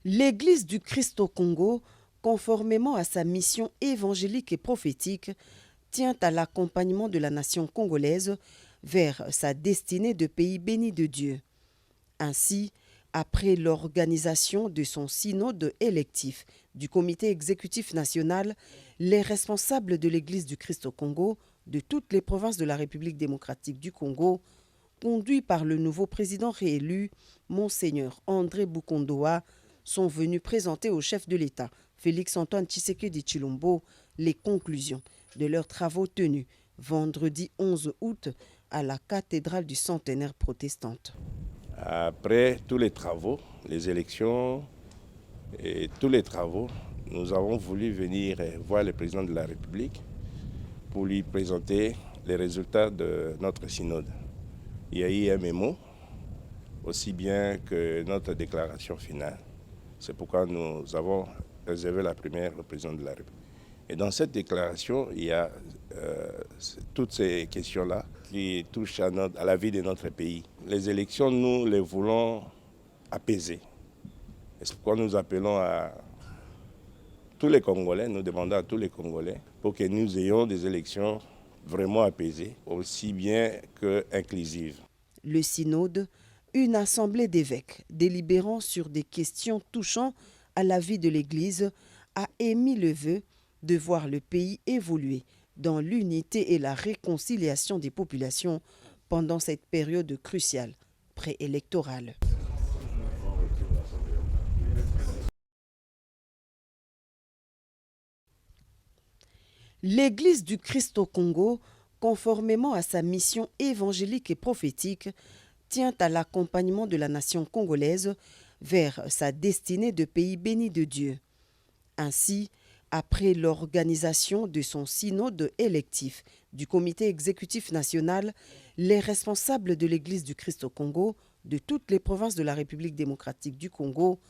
L'Église du Christ au Congo, conformément à sa mission évangélique et prophétique, tient à l'accompagnement de la nation congolaise vers sa destinée de pays béni de Dieu. Ainsi, après l'organisation de son synode électif du comité exécutif national, les responsables de l'Église du Christ au Congo de toutes les provinces de la République démocratique du Congo, conduits par le nouveau président réélu, Monseigneur André Bukondoa, sont venus présenter au chef de l'État, Félix-Antoine Tshisekedi Tshilombo, les conclusions de leurs travaux tenus vendredi 11 août à la cathédrale du Centenaire protestante. Après tous les travaux, les élections et tous les travaux, nous avons voulu venir voir le président de la République pour lui présenter les résultats de notre synode. Il y a eu un mémo, aussi bien que notre déclaration finale. C'est pourquoi nous avons réservé la première au président de la République. Et dans cette déclaration, il y a toutes ces questions-là qui touchent à la vie de notre pays. Les élections, nous les voulons apaisées. Et c'est pourquoi nous appelons à tous les Congolais, nous demandons à tous les Congolais pour que nous ayons des élections vraiment apaisées, aussi bien qu'inclusives. Le synode, une assemblée d'évêques délibérant sur des questions touchant à la vie de l'Église, a émis le vœu de voir le pays évoluer dans l'unité et la réconciliation des populations pendant cette période cruciale préélectorale. L'Église du Christ au Congo, conformément à sa mission évangélique et prophétique, tient à l'accompagnement de la nation congolaise vers sa destinée de pays béni de Dieu. Ainsi, après l'organisation de son synode électif du comité exécutif national, les responsables de l'Église du Christ au Congo de toutes les provinces de la République démocratique du Congo,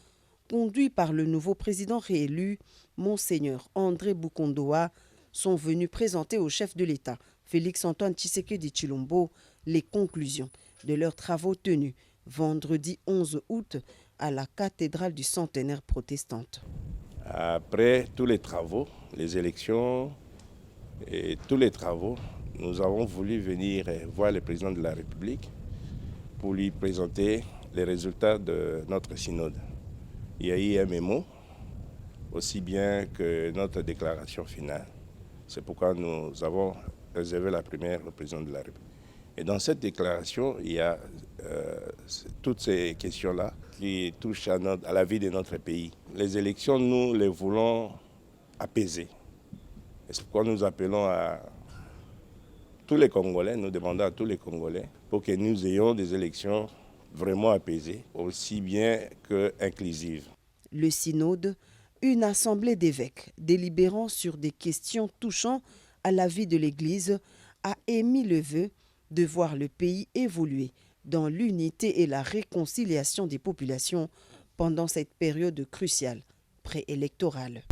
conduits par le nouveau président réélu, Monseigneur André Bukondoa, sont venus présenter au chef de l'État, Félix-Antoine Tshisekedi Tshilombo, les conclusions de leurs travaux tenus vendredi 11 août à la cathédrale du Centenaire protestante. Après tous les travaux, les élections et tous les travaux, nous avons voulu venir voir le président de la République pour lui présenter les résultats de notre synode. Il y a eu un mémo, aussi bien que notre déclaration finale. C'est pourquoi nous avons réservé la première au président de la République. Et dans cette déclaration, il y a toutes ces questions-là qui touchent à la vie de notre pays. Les élections, nous les voulons apaisées. Et c'est pourquoi nous appelons à tous les Congolais, nous demandons à tous les Congolais pour que nous ayons des élections vraiment apaisées, aussi bien qu'inclusives. Le synode, une assemblée d'évêques délibérant sur des questions touchant à la vie de l'Église, a émis le vœu de voir le pays évoluer dans l'unité et la réconciliation des populations pendant cette période cruciale préélectorale.